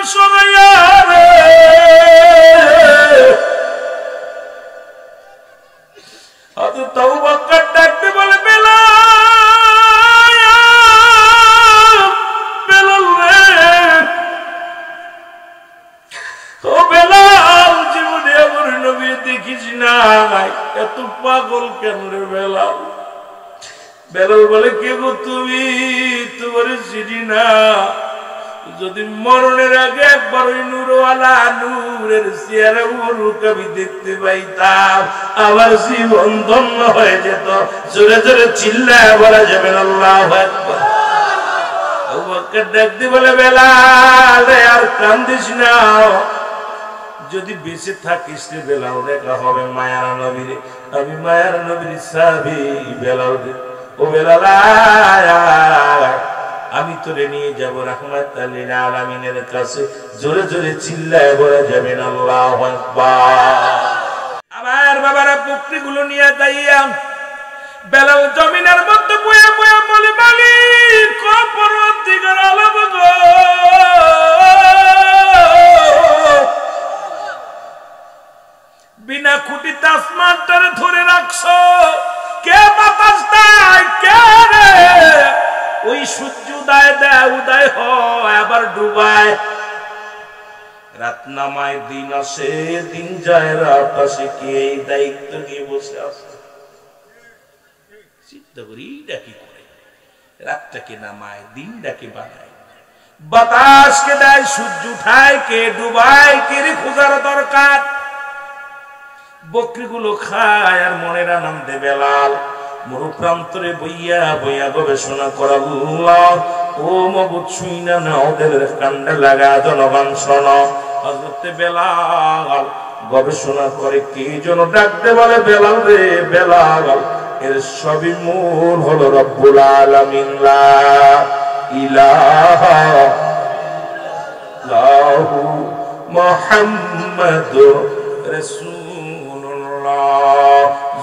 সরাইয়া রে হযরত আবু বকর ডাকতে বলে বেলাল রে ও বেলাল জীবনে আমার নবী দেখিস না এত পাগল কেন রে বেলাল বেলাল বলে কে গো তুমি তোমার চিনি না যদি মরণের আগে একবার ওই নূরওয়ালা নূরের চেহারা মুখ আমি দেখতে পাইতাম আমার জীবন ধন্য হয়ে যেত জোরে জোরে চিল্লায় বলা যাবে আল্লাহু আকবার আবু বকর ডাকতে বলে বেলাল আর কান্দিস না যদি বেঁচে থাকিস রে বেলাল দেখা হবে মায়ার নবীর আমি মায়ার নবীর সাহাবী বেলাল ও বেলাল আমি তোরে নিয়ে যাবো রাহমাতাল লিল আলামিনের কাছে জোরে জোরে চিল্লায় বলা যাবে আল্লাহু আকবার আমার বাবারা বকরিগুলো নিয়ে যাইয়া বেলাল জমিনের মধ্যে বয়ে বয়ে বলে মালিক ও পরওয়ারদিগার আলম গো বিনা খুঁটিতে আসমানটারে ধরে রাখছো কে বাতাস দেয় কে রে ওই সূর্য উদয় দেয় উদয় হয় আবার ডুবায় রাত নামায় দিন আসে দিন যায় রাত আসে কে এই দায়িত্ব নিয়ে বসে আছে চিন্তা করি এটা কি করে রাতটাকে নামায় দিনটাকে বানায় বাতাসকে দেয় সূর্য উঠায় কে ডুবায় কে রে খোঁজার দরকার বকরিগুলো খায় আর মনের আনন্দে বেলাল মরুপ্রান্তরে বইয়া বইয়া গবেষণা করা ও মবুদ শুইনা না ওদের কান্ডে লাগা জনগণ শোন হযরত বেলাল গবেষণা করে কি যেন ডাকতে বলে বেলাল রে বেলাল এর সবই মূল হলো রব্বুল আলামিন লা ইলাহা ইল্লাল্লাহু মুহাম্মাদুর রাসূলুল্লাহ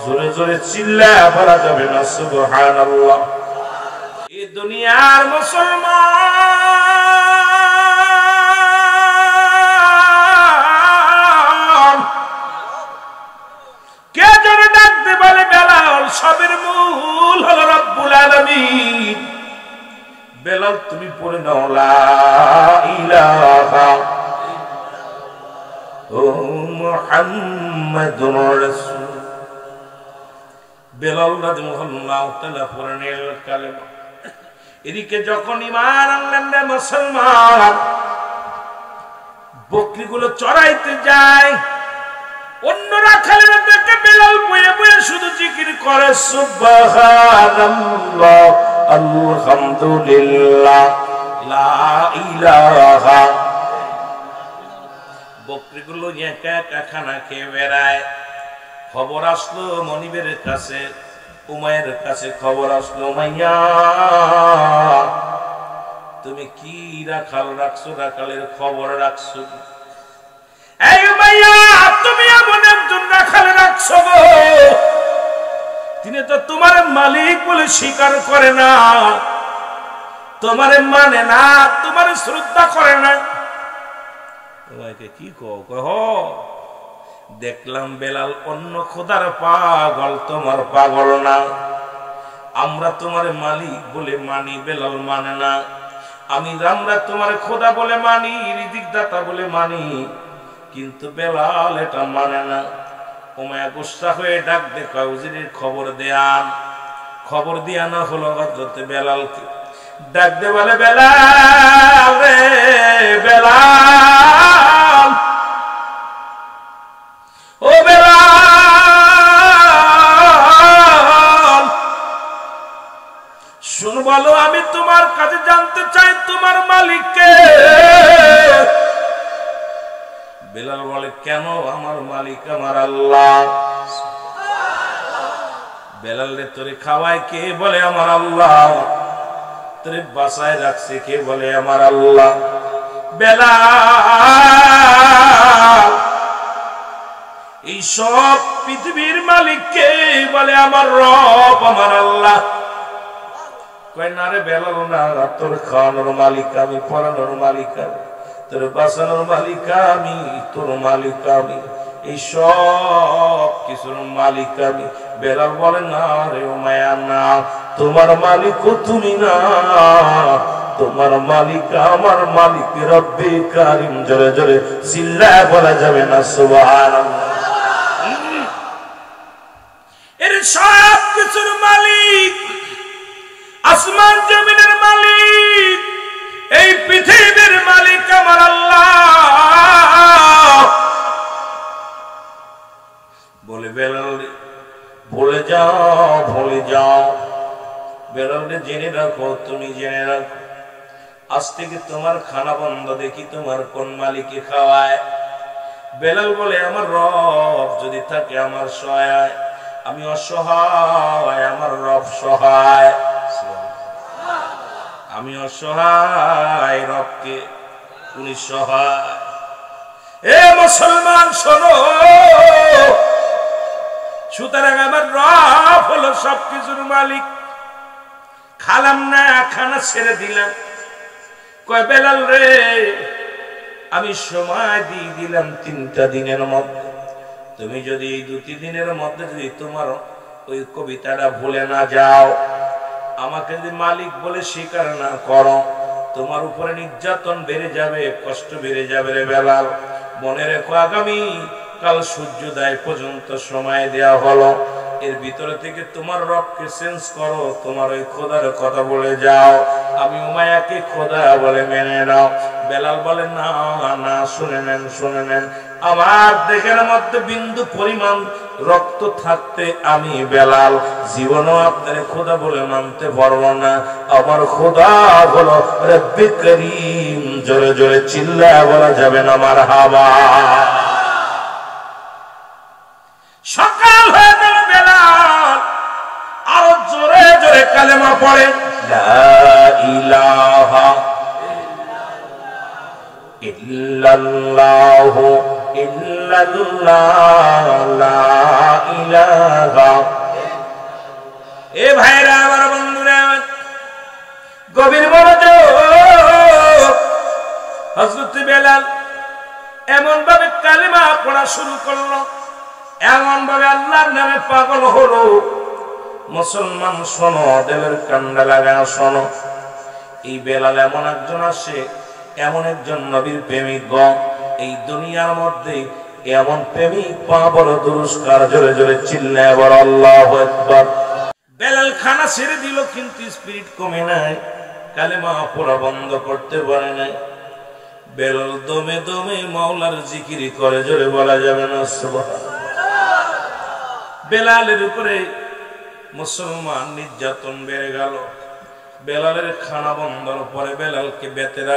জোরে জোরে চিল্লায় বলা যাবে না সুবহানাল্লাহ এই দুনিয়ার মুসলমান কে যেন ডাকতে বলে বেলাল সবের মূল হলো রব্বুল আলামিন বেলাল তুমি পড়ে নাও লা ইলাহা ও মুহাম্মাদুর রাসূল বেলাল রাদিয়াল্লাহু তাআলা পড়েন কালেমা এদিকে যখন ঈমান আনলেন না মুসলমান বকরিগুলো চড়াইতে যায় অন্যরা খালের দেখে বেলাল বয়ে বয়ে শুধু জিকির করে সুবহানাল্লাহ আলহামদুলিল্লাহ লা ইলাহা বকরিগুলো একা একা খানা খেয়ে বেড়ায় খবর আসলো মনিবের কাছে উমাইয়ের কাছে খবর আসলো উমাইয়া তুমি কি রাখালরাখছো রাখালের খবর রাখছো এই উমাইয়া তুমি এমন একজন রাখাল রাখছো গো তিনি তো তোমার মালিক বলে স্বীকার করে না তোমারে মানে না তোমারে শ্রদ্ধা করে না তোমাকে কি কহ দেখলাম বেলাল অন্য খোদার পাগল তোমার পাগল না আমরা তোমার মালিক বলে মানি বেলাল মানে না আমরা তোমার খোদা বলে মানি রিজিক দাতা বলে মানি কিন্তু বেলাল এটা মানে না উমাইয়া গুসা হয়ে ডাক দেখা উজিরের খবর দিয়া না হলো হযরত বেলালকে ডাক দে বলে বেলাল রে বেলাল ও বেলাল শুন বলো আমি তোমার কাছে জানতে চাই তোমার মালিক কে বেলাল বলে কেন আমার মালিক আমার আল্লাহ বেলাল রে তোরে খাওয়ায় কে বলে আমার আল্লাহ তোরে বাসায় রাখছে কে বলে আমার আল্লাহ বেলাল এই সব পৃথিবীর মালিক কে বলে আমার রব আমার আল্লাহ কয় না রে বেলাল না তোর খাওয়ানোর মালিক আমি পড়ানোর মালিক আমি তোর বাঁচানোর মালিক আমি, তোর মালিক আমি, এই সব কিছুর মালিক আমি। বেলাল বলে না রে উমাইয়া না, তোমার মালিক তুমি না, তোমার মালিক আমার মালিক রব্বে কারিম। জোরে জোরে চিল্লায় বলা যাবে না সুবহানাল্লাহ। এর সব কিছুর মালিক, আসমান জমিনের মালিক, এই পৃথিবীর মালিক আমার আল্লাহ। বলে বেলাল ভুলে যাও, ভুলে যাও। বেলালকে জেনে রাখো, তুমি জেনে রাখো, আজ থেকে তোমার খানা বন্ধ, দেখি তোমার কোন মালিকে খাওয়ায়। বেলাল বলে আমার রব যদি থাকে আমার সহায়, আমি অসহায়, আমার রব সহায়। আমি অসহায়, রবকে উনি সহায়। এ মুসলমান শোনো, সুতরাং আমার রব হলো সবকিছুর মালিক। খালাম না, খানা ছেড়ে দিলাম। কয় বেলাল রে, আমি সময় দিয়ে দিলাম 3টা দিনের মধ্যে, তুমি যদি এই 2 দিনের মধ্যে যদি তোমার ওই কবিতাটা ভুলে না যাও, আমাকে যদি মালিক বলে স্বীকার না করো, তোমার উপরে নির্যাতন বেড়ে যাবে, কষ্ট বেড়ে যাবে রে বেলাল। মনে রেখো, আগামী কাল সূর্যোদয় পর্যন্ত সময় দেয়া হলো, এর ভিতরে থেকে তোমার রবকে চেঞ্জ করো, তোমার ওই খোদার কথা বলে যাও, আমি উমাইয়াকে খোদা বলে মেনে নাও। বেলাল বলে না না, শুনে নেন, শুনে নেন, আমার দেহের মধ্যে বিন্দু পরিমাণ রক্ত থাকতে আমি বেলাল জীবনও আপনার খোদা বলে মানতে পারবো না। আমার খোদা হলো রব্বে করিম। জোরে জোরে চিল্লায় বলা যাবে না মারহাবা। সকাল হয়ে গেল, বেলাল আরো জোরে জোরে কালেমা পড়ে, লা ইলাহা ইল্লাল্লাহু ইল্লাল্লাহ, লা ইলাহা। এ ভাইরা আমার, বন্ধুরা, গভীর মনোযোগ। হযরত বেলাল এমন ভাবে কালেমা পড়া শুরু করলো, এমন ভাবে আল্লাহর নামে পাগল হলো। মুসলমান শোনো, দিলের কান্ডা লাগানো শোনো, এই বেলাল এমন একজন আসে, এমন একজন নবীর প্রেমিক গণ এই দুনিয়ার মধ্যে, এমন প্রেমিক পাবর দুরস্কার। জোরে জোরে চিল্লায় বড় আল্লাহু আকবার। বেলাল খানা ছেড়ে দিল, কিন্তু স্পিরিট কমে নাই, কালেমা পড়া বন্ধ করতে পারে নাই। বেলাল দমে দমে মাওলার জিকির করে, জোরে বলা যাবে না সুবহানাল্লাহ। বেলালের উপরে মুসলমান নির্যাতন বেড়ে গেল। বেলালের খানা বন্ধর পরে বেলালকে বেতের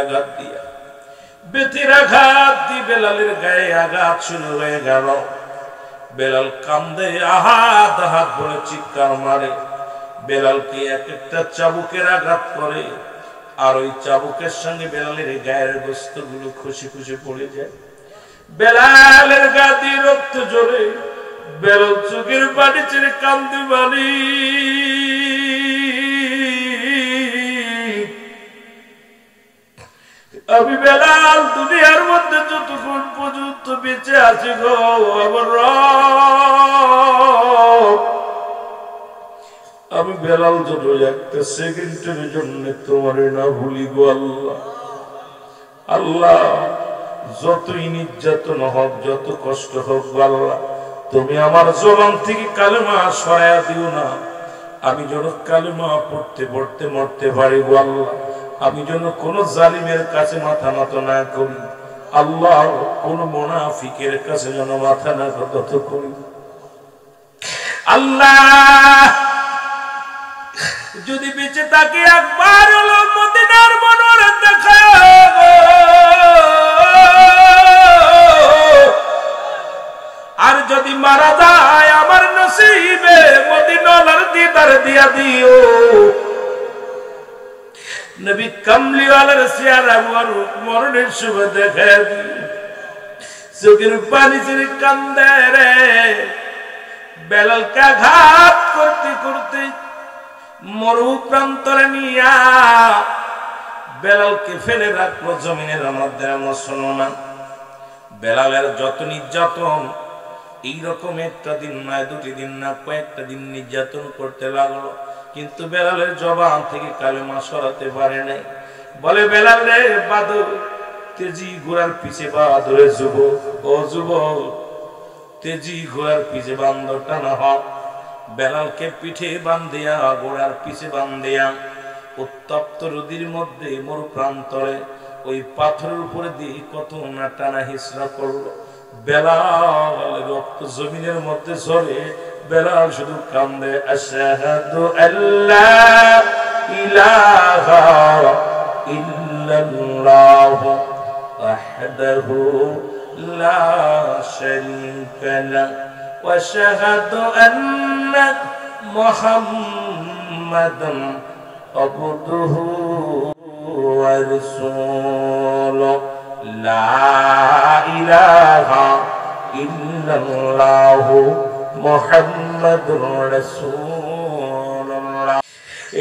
আঘাত দিয়ে বেলালের গায়ে আঘাত শুরু হয়ে গেল। বেলাল কান্দে, আহাত আহাত বলে চিৎকার মারে। বেলালকে এক একটা চাবুকের আঘাত করে, আর ওই চাবুকের সঙ্গে বেলালের গায়ের গোস্তগুলো খুশি খুশি পড়ে যায়। বেলালের গা দিয়ে রক্ত ঝরে, বেলাল চোখের পানি ছেড়ে কান্দে, বানি আমি বেলাল দুনিয়ার মধ্যে যতক্ষণ পর্যন্ত বেঁচে আছি গো আমার রব, আমি বেলাল যত একটা সেকেন্ডের জন্য তোমার না ভুলি গো আল্লাহ। আল্লাহ, যতই নির্যাতন হোক, যত কষ্ট হোক আল্লাহ, তুমি আমার জবান থেকে কালেমা সরাইয়া দিও না। আমি যেন কালেমা পড়তে পড়তে মরতে পারি গো আল্লাহ। আমি যেন কোন জালিমের কাছে মাথা নত না করি আল্লাহ, কোন মুনাফিকের কাছে যেন মাথা না নত করি আল্লাহ। যদি বেঁচে থাকি একবার হলো মদিনার মনোরে দেখা, আর যদি মারা যায় আমার নসিবে মদিনার দিদার দিয়া দিও। নবী কামলিওয়ালার চেহারা মরণের শুভ দেখে, চোখের পানি ছেড়ে কান্দে রে। বেলালকে আঘাত করতে করতে মরু প্রান্তরে নিয়া বেলালকে ফেলে রাখলো জমিনের মধ্যে মুসলমান। বেলালের যত নির্যাতন, এইরকম একটা দিন নয়, দুটি দিন না, কয়েকটা দিন নির্যাতন করতে লাগলো, কিন্তু বেলালের জবান থেকে কালেমা সরাতে পারে নাই। বলে, বেলাল রে বাদর, তেজি ঘোড়ার পিছে বাদরে যুবক, ও যুবক, তেজি ঘোড়ার পিছে বান্দর টানা হোক। বেলালকে পিঠে বান্ধিয়া, ঘোড়ার পিছে বান্ধিয়া উত্তপ্ত নদীর মধ্যে মোর প্রান্তরে ওই পাথরের উপরে দিয়ে কত না টানা হিসরা করলো। বেলাল রক্ত জমিনের মধ্যে ঝরে, বেলাল শুধু কান্দে, আশহাদু আল্লাহ ইলাহা ইল্লাল্লাহ ওয়াহদাহু লা শারীকা লাহু ওয়া আশহাদু আন্না মুহাম্মাদান আবদুহু ওয়া রাসূলুহু লা ইলাহা ইল্লাল্লাহু মুহাম্মাদুর রাসূলুল্লাহ।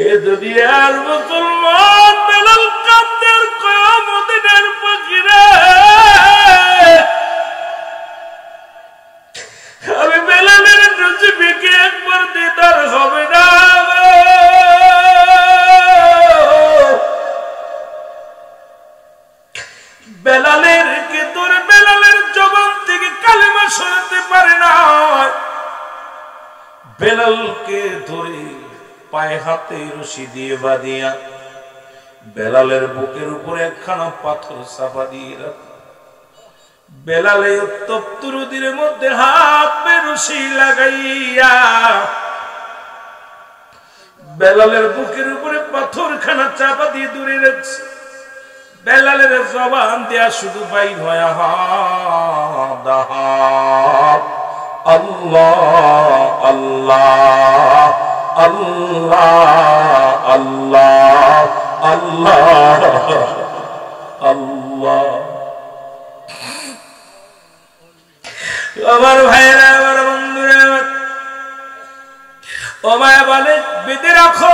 এ দুনিয়ার মুসলমান বেলাল কাদের কিয়ামতের ফকিরে, আমি বেলালের নসিবে একবার দিদার হবে না। বেলালের কে তোরে বেলালের জবান থেকে কালেমা সরাতে পারে না। বেলালকে ধরে পায়ে হাতে রশি দিয়ে বাঁধিয়া বেলালের বুকের উপরে একখানা পাথর চাপা দিয়ে রাখ। বেলালে উত্তপ্ত নদীর মধ্যে হাত পে রশি লাগাইয়া বেলালের বুকের উপরে পাথরখানা চাপা দিয়ে দূরে রাখছে। বেলালের জবান দেয়া শুধু বাইর হয় আল্লাহ আল্লাহ আল্লাহ আল্লাহ আল্লাহ আল্লাহ। আমার ভাইরা, আমার বন্ধুরা, ও মায়া বলে, বেঁধে রাখো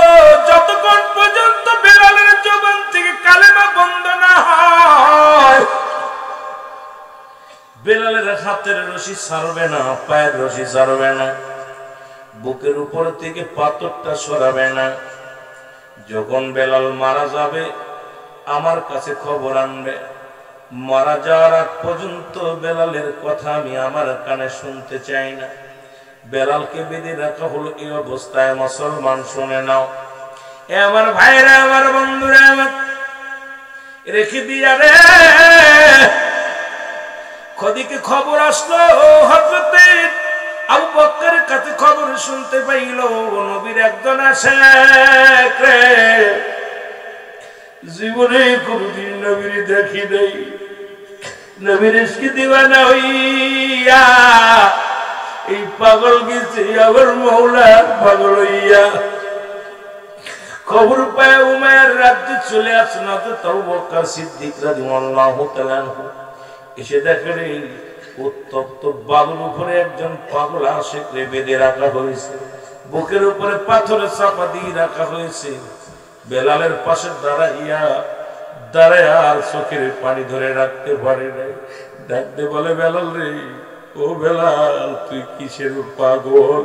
যতক্ষণ পর্যন্ত বেলালের জবান থেকে কালেমা বন্ধ না হয়। বেলালের হাতের রশি ছাড়বে না, পায়ের রশি ছাড়বে না, বুকের উপর থেকে পাথরটা সরাবে না। যখন বেলাল মারা যাবে আমার কাছে খবর আনবে। মারা যাওয়ার আগ পর্যন্ত বেলালের কথা আমি আমার কানে শুনতে চাই না। বেলালকে বেঁধে রাখা হলো এই অবস্থায়। মুসলমান শুনে নাও, এ আমার ভাইরা, আমার বন্ধুরা, আমার রেখে দিয়া রে। খদিকে খবর আসলো, হযরতে আবু বকরের কাছে খবর শুনতে পাইল, নবীর একজন আশেক রে, জীবনে কোনদিন নবীর দেখি নাই, নবীর ইশকে দিওয়ানা হইয়া এই পাগল গেছে আমার মওলা পাগল হইয়া। খবর পায় উমাইয়ার রাজ্যে চলে আসেন হযরত আবু বকর সিদ্দিক রাদিয়াল্লাহু তাআলা আনহু। এসে দেখেন উত্তপ্ত বালুর উপরে একজন পাগল আশেক রে বেঁধে রাখা হয়েছে, বুকের উপরে পাথরে চাপা দিয়ে রাখা হয়েছে। বেলালের পাশে দাঁড়ায় আর চোখের পানি ধরে রাখতে পারে নাই। ডাকতে বলে, বেলাল রে, ও বেলাল, তুই কিসের পাগল?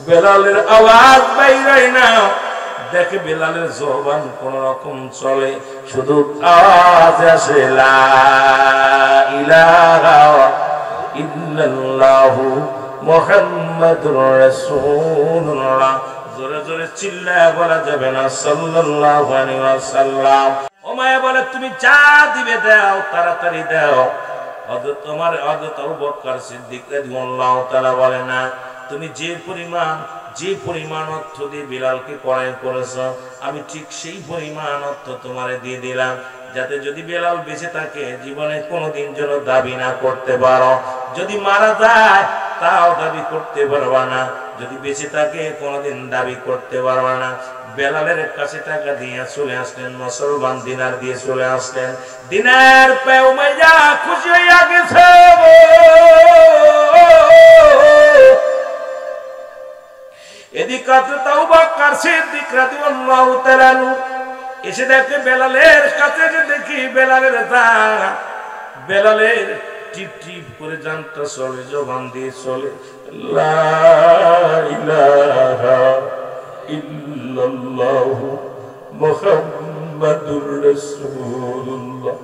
বেলালের আওয়াজ বাইরে না, দেখে বেলালের জবান কোন রকম চলে, শুধু আওয়াজ আসে, লা ইলাহা ইল্লাল্লাহু মুহাম্মাদুর রাসূলুল্লাহ। জোরে জোরে চিল্লায় বলা যাবে না সাল্লাল্লাহু আলাইহি ওয়াসাল্লাম। ওমায়া বলে, তুমি যা দিবে দাও, তাড়াতাড়ি দাও। হযরত আবু বকর সিদ্দিক রাদিয়াল্লাহু তাআলা বলে, না, তুমি যে পরিমাণ অর্থ দিয়ে বিলালকে ক্রয় করেছ, আমি ঠিক সেই পরিমাণ অর্থ তোমারে দিয়ে দিলাম, যাতে যদি বেলাল বেঁচে থাকে জীবনে কোনোদিন যেন দাবি না করতে পারো। যদি মারা যায় তাও দাবি করতে পারবা না, যদি বেঁচে থাকে কোনোদিন দাবি করতে পারবা না। বেলালের কাছে টাকা দিয়ে চলে আসলেন মুসলমান, দিনার দিয়ে চলে আসলেন। দিনার পেয়ে উমাইয়া খুশি হইয়া গেছে। এদিকে হযরত আবু বকর সিদ্দিক রাদিয়াল্লাহু তাআলা এসে দেখে বেলালের কাছে, যে দেখি বেলালের তারা, বেলালের টিপ টিপ করে জানটা চলে, জবান দিয়ে চলে, লা ইলাহা ইল্লাল্লাহু মুহাম্মাদুর রাসূলুল্লাহ।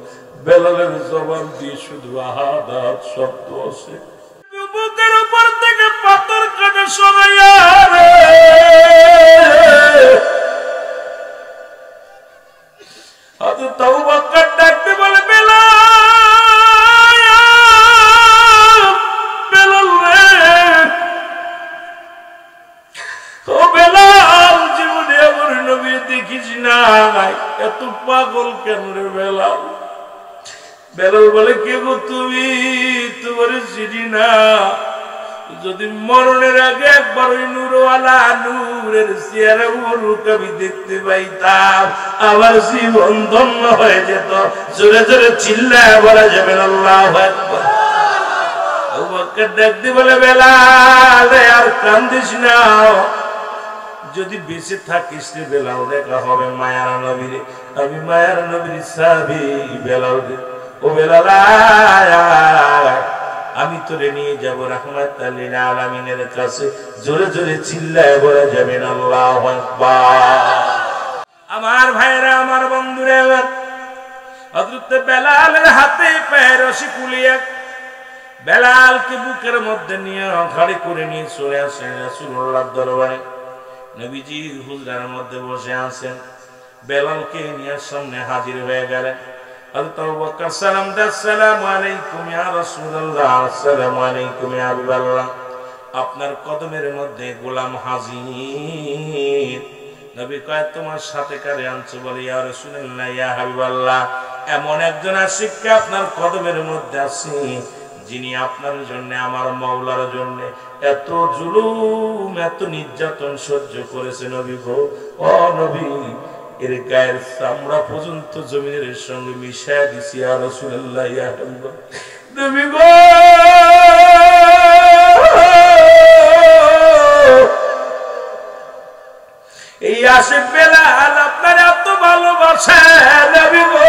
বেলালের জবান দিয়ে শুধু আহাদাত শব্দ আসে। বুকের উপর থেকে পাথর কাটা সরাইয়া রে, আজ তাওবা কর, ডাকতে বলে বেলাল, বেলাল রে, ও বেলাল, জীবনে আমার নবী দেখিস না, এত পাগল কেন রে বেলাল? বেলাল বলে, কে গো তুমি? তোমার চিনি না। যদি মরণের আগে একবার ওই নূরওয়ালা নূরের চেহারা মুখ আমি দেখতে পাইতাম, আমার জীবন ধন্য হয়ে যেত। জোরে জোরে চিল্লায় বলা যাবে আল্লাহু আকবার। আবু বকর ডাকতে বলে, বেলাল আর কান্দিস না, যদি বেঁচে থাকিস রে বেলাল, দেখা হবে মায়ার নবীরে। আমি মায়ার নবীর সাহাবী বেলাল রে, ও বেলাল আমি তোরে নিয়ে যাব রাহমাতাল লিল আলামিনের কাছে। জোরে জোরে চিল্লায় বলা যাবেন আল্লাহু আকবার। আমার ভাইরা, আমার বন্ধুরা, হযরত বেলালের হাতে পায়ে রশি খুলিয়ে বেলালকে বুকের মধ্যে নিয়ে ঘাড়ে করে নিয়ে চলে আসেন রাসূলুল্লাহর দরবারে। নবীজি হুজরার মধ্যে বসে আছেন, বেলালকে নিয়ে সামনে হাজির হয়ে গেলেন। হযরত আবু বকর সালাম দেন, আসসালামু আলাইকুম ইয়া রাসূলুল্লাহ, আসসালামু আলাইকুম ইয়া হাবিবাল্লাহ। আপনার কদমের মধ্যে গোলাম হাজির। নবী কয়, তোমার সাথে কারে আনছো? বলে, ইয়া রাসূলুল্লাহ, ইয়া হাবিবাল্লাহ, এমন একজন আশিককে আপনার কদমের মধ্যে আছে, যিনি আপনার জন্য, আমার মাওলার জন্য এত জুলুম, এত নির্যাতন সহ্য করেছে। নবী গো, ও নবী, এর গায়ের চামড়া পর্যন্ত জমিনের সঙ্গে মিশায় দিছি। ইয়া রাসূলুল্লাহ, ইয়া হাবিবাল্লাহ, নবী গো, এই আশিক বেলাল আপনার এত ভালোবাসে। নবী গো,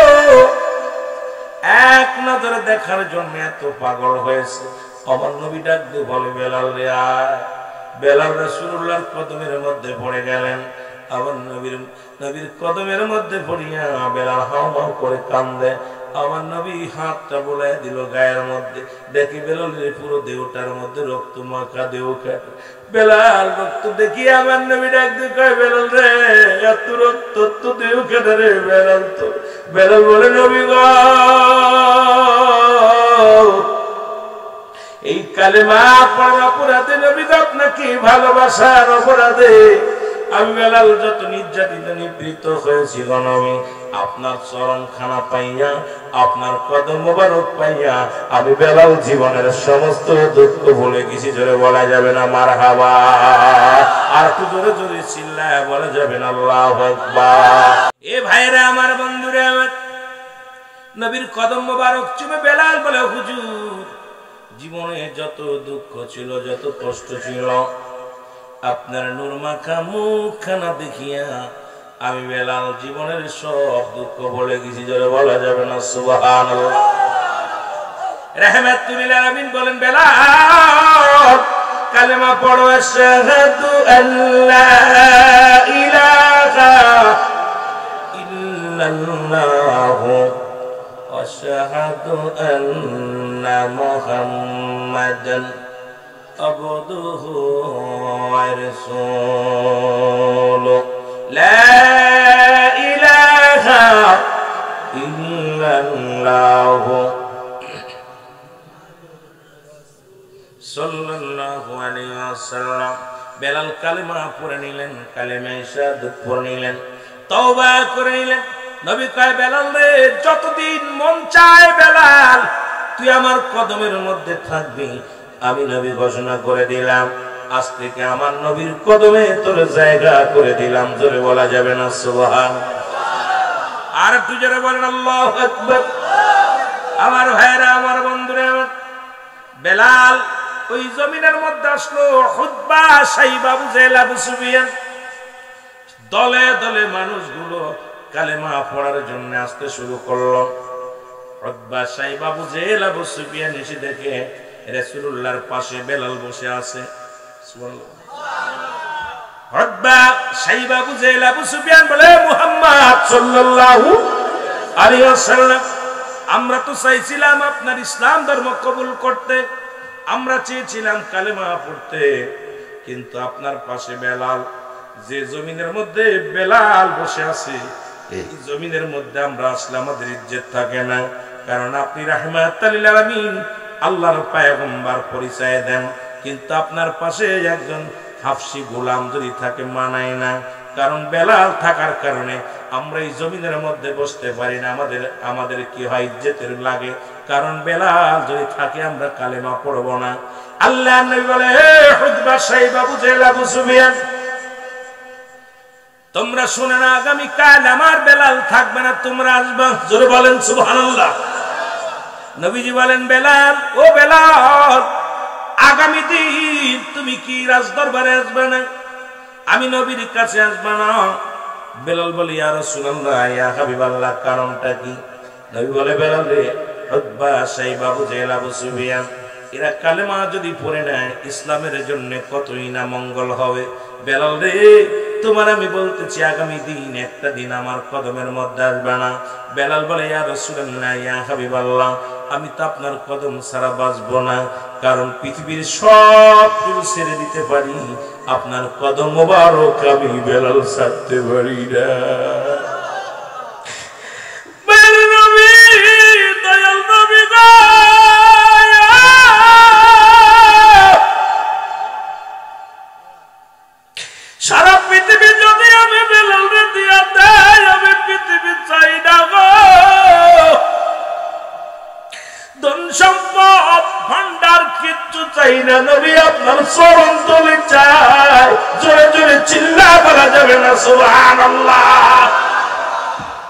এক নজরে দেখার জন্য এত পাগল হয়েছে। আমার নবী ডাক দিয়ে বলে, বেলাল রে আয়। বেলাল রাসূলুল্লাহর কদমের মধ্যে পড়ে গেলেন। আমার নবীর কদমের মধ্যে পড়িয়া বেলাল হাউ মাউ করে কান্দে। আমার নবী হাতটা বোলায় দিল গায়ের মধ্যে, দেখি বেলালের পুরো দেহটার মধ্যে রক্ত মাখা দেহ কাটা। বেলাল রক্ত দেখি আমার নবী ডাক দিয়ে কয়, বেলাল রে, এত রক্ত তো দেহ কাটা রে বেলাল। তো বেলাল বলে, নবী গো, এই কালেমা পড়ার অপরাধে নবী গো, আপনাকে ভালোবাসার অপরাধে আমি বেলাল যত নির্যাতিত নিপীড়িত হয়েছি গো নবী, আপনার চরণখানা পাইয়া, আপনার কদম মোবারক পাইয়া আমি বেলাল জীবনের সমস্ত দুঃখ ভুলে গেছি। জোরে বলা যাবে না মারহাবা? আর একটু জোরে জোরে চিল্লায় বলা যাবে না আল্লাহু আকবার? এ ভাইরা, আমার বন্ধুরা, নবীর কদম মোবারক চুমে বেলাল বলে, হুজুর, জীবনে যত দুঃখ ছিল, যত কষ্ট ছিল, আপনার নূর মাখা মুখখানা দেখিয়া আমি বেলাল জীবনের সব দুঃখ ভুলে গেছি। জোরে বলা যাবে না সুবহানাল্লাহ? রাহমাতুল লিল আলামিন বলেন, বেলাল কালেমা পড়ো, আশহাদু আল্লা ইলাহা ইল্লাল্লাহু ওয়া আশহাদু আন্না মুহাম্মাদান আবদুহু ওয়া রাসূলুহু, লা ইলাহা ইল্লাল্লাহু সাল্লাল্লাহু আলাইহি ওয়াসাল্লাম। বেলাল কালেমা পড়ে নিলেন, কালেমা শাহাদাত পড়ে নিলেন, তওবা করে নিলেন। নবী কয়, বেলাল রে, যতদিন মন চায় বেলাল তুই আমার কদমের মধ্যে থাকবি। আমি নবী ঘোষণা করে দিলাম, আজ থেকে আমার নবীর কদমে তোর জায়গা করে দিলাম। জোরে বলা যাবে না সুবহানাল্লাহ? আর একটু জোরে বলেন আল্লাহু আকবার। আমার ভাইরা, আমার বন্ধুরা, বেলাল ওই জমিনের মধ্যে আসলো। খুতবা সাইবা, আবু জেহেল, আবু সুফিয়ান, দলে দলে মানুষগুলো কালেমা পড়ার জন্য আসতে শুরু করলো। উতবা সাইবা আবু জেহেল আবু সুফিয়ান এসে দেখে রাসূলুল্লাহর পাশে বেলাল বসে আছে। সুবহানাল্লাহ। উতবা সাইবা আবু জেহেল আবু সুফিয়ান বলে, মুহাম্মদ সাল্লাল্লাহু আলাইহি ওয়াসাল্লাম, আমরা তো চাইছিলাম আপনার ইসলাম ধর্ম কবুল করতে, আমরা চেয়েছিলাম কালেমা পড়তে, কিন্তু আপনার পাশে বেলাল, যে জমিনের মধ্যে বেলাল বসে আছে এই জমিনের মধ্যে আমরা আসলে আমাদের ইজ্জত থাকে না, কারণ আপনি রাহমাতুল লিল আলামিন আল্লাহর পয়গম্বর পরিচয় দেন, কিন্তু আপনার পাশে একজন হাফসি গোলাম যদি থাকে মানায় না, কারণ বেলাল থাকার কারণে আমরা এই জমিনের মধ্যে বসতে পারি না, আমাদের কি হয়, ইজ্জতের লাগে, কারণ বেলাল যদি থাকে আমরা কালেমা পড়ব না। আল্লাহর নবী বলে, হে উতবা সাইবা আবু জেহেল আবু সুফিয়ান, তোমরা শুনে না, আগামী কাল আমার বেলাল থাকবে না, তোমরা আসবা। জোরে বলেন সুবহানাল্লাহ। নবীজি বলেন, বেলাল, ও বেলাল, আগামী দিন তুমি কি রাজ দরবারে আসবে না? আমি নবীর কাছে আসবে না? বেলাল বলে, ইয়া রাসূলুল্লাহ, ইয়া হাবিবাল্লাহ, কারণটা কি? নবী বলে, বেলাল রে, উতবা সাইবা আবু জেহেল আবু সুফিয়ান এরা কালেমা যদি পড়ে নেয় ইসলামের জন্য কতই না মঙ্গল হবে। বেলাল রে, তোমার আমি বলতেছি, আগামী দিন একটা দিন আমার কদমের মধ্যে আসবে না। বেলাল বলে, ইয়া রাসূলুল্লাহ, ইয়া হাবিবাল্লাহ, আমি তো আপনার কদম ছাড়া বাঁচবো না, কারণ পৃথিবীর সব কিছু ছেড়ে দিতে পারি, আপনার কদম মোবারক আমি বেলাল ছাড়তে পারি না। সারা পৃথিবী যদি আমি বেলালরে দিয়া দেয়, আমি পৃথিবী চাই না গো, ধন সম্পদ ভান্ডার কিচ্ছু চাই না, নবী আপনার চরণ তলে চাই। জোরে জোরে চিল্লা বলা যাবে না সুবহানাল্লাহ।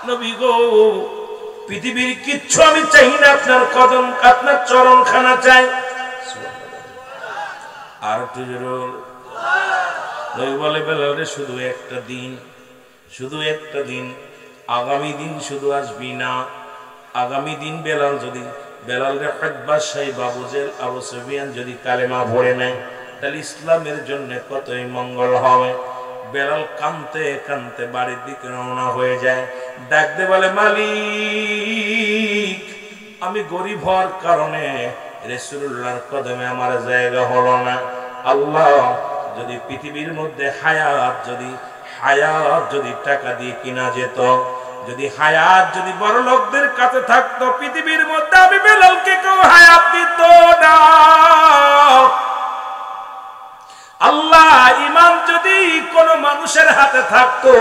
নবী গো, পৃথিবীর কিচ্ছু আমি চাই না, আপনার কদম, আপনার চরণ খানা চাই। আর একটু জোরে নবী বলে, বেলালে শুধু একটা দিন, শুধু একটা দিন, আগামী দিন শুধু আসবি না, আগামী দিন বেলাল যদি, বেলালরে উতবা সাইবা আবু জেহেল আবু সুফিয়ান যদি কালেমা পড়ে নেয়, তাহলে ইসলামের জন্য কতই মঙ্গল হবে। বেলাল কাঁদতে কাঁদতে বাড়ির দিকে রওনা হয়ে যায়, ডাকতে বলে, মালিক, আমি গরিব হওয়ার কারণে রাসূলুল্লাহর কদমে আমার জায়গা হলো না। আল্লাহ, যদি পৃথিবীর মধ্যে হায়াত যদি টাকা দিয়ে কিনা যেত, যদি হায়াত যদি বড় লোকদের কাছে থাকতো, পৃথিবীর মধ্যে আমি বেলালকে কেউ হায়াত দিত না। আল্লাহ, ঈমান যদি কোন মানুষের হাতে থাকতো,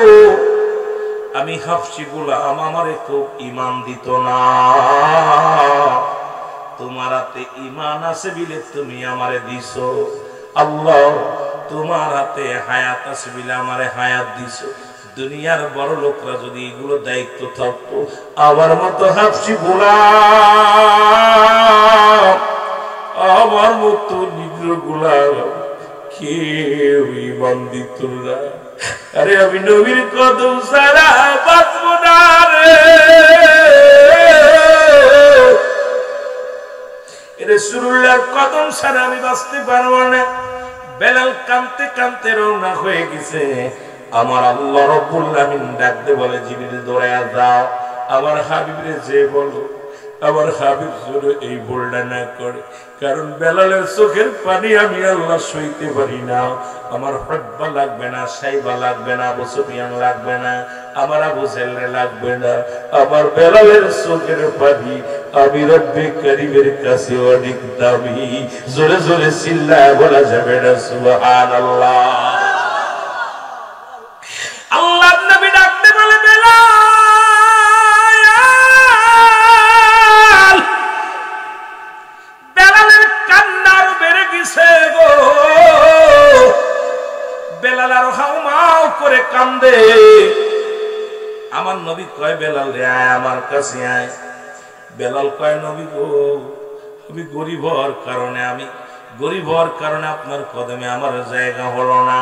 আমি হাফসি গোলাম আমারে খুব ঈমান দিত না। তোমার হাতে ঈমান আছে বিলে তুমি আমারে দিছো। আল্লাহ, তোমার হাতে হায়াত আছে বলে আমারে হায়াত দিছো। দুনিয়ার বড় লোকরা যদি এগুলো দায়িত্ব থাকতো, আমার মতো হাফসি গোলাম, আমার মতো নিগ্র গোলাম কেউ ঈমান দিত না। আরে আমি নবীর কদম ছাড়া বাঁচবো না রে, রাসূলুল্লাহর কদম ছাড়া আমি বাঁচতে পারবো না। বেলাল কাঁদতে কাঁদতে রওনা হয়ে গেছে। আমার আল্লাহ রাব্বুল আলামিন ডাকতে বলে, জিবরিল দৌড়ায়া যাও, আমার হাবিবরে যে বলো, আমার হাবিব যেন এই ভুলটা না করে, কারণ বেলালের চোখের পানি আমি আল্লাহ সইতে পারি না। আমার উতবা লাগবে না, সাইবা লাগবে না, আবু সুফিয়ান লাগবে না, আমার আবু জেহেল লাগবে না, আমার বেলালের চোখের পানি আমি রব্বে কারীমের কাছে অনেক দামি। জোরে জোরে চিল্লায় বলা যাবে না সুবহানাল্লাহ। আল্লাহর নবী ডাকতে বলে, বেলাল, বেলালের কান্না আরো বেড়ে গেছে গো। বেলাল আরো হাউমাউ করে কান্দে। আমার নবী কয়, বেলাল রে আয়, আমার কাছে আয়। বেলাল কয়, নবী গো, আমি গরিব হওয়ার কারণে আপনার কদমে আমার জায়গা হলো না।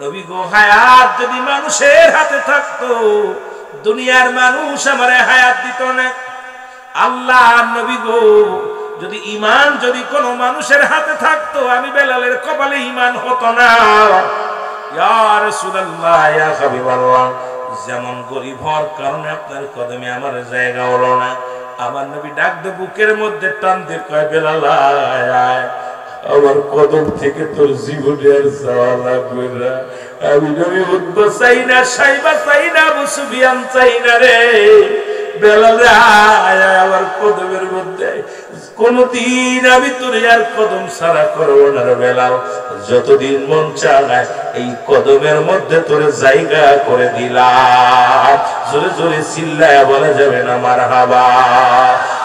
নবী গো, হায়াত যদি মানুষের হাতে থাকতো, দুনিয়ার মানুষ আমারে হায়াত দিত না। আল্লাহ নবী গো, যদি ঈমান যদি কোন মানুষের হাতে থাকতো আমি বেলালের কপালে ঈমান হতো না। ইয়া রাসূলুল্লাহ, ইয়া হাবিবাল্লাহ, যেমন গরিব হওয়ার কারণে আপনার কদমে আমার জায়গা হলো না, আমার নবী ডাক দে বুকের মধ্যে টান দিয়ে কয় বেলাল আয়, আমার কদম থেকে তোর জীবনে আর যাওয়া লাগবে না। আমি নবী উদ্বা চাই না, সাইবা চাই না, আবু সুফিয়ান চাই না রে, বেলাল আয় আমার কদমের মধ্যে, কোনদিন আমি তোর আর কদম ছাড়া করবো না রে বেলাল, যতদিন মন চায় এই কদমের মধ্যে তোর জায়গা করে দিলাম। জোরে জোরে চিল্লায়া বলা যাবে না মারহাবা।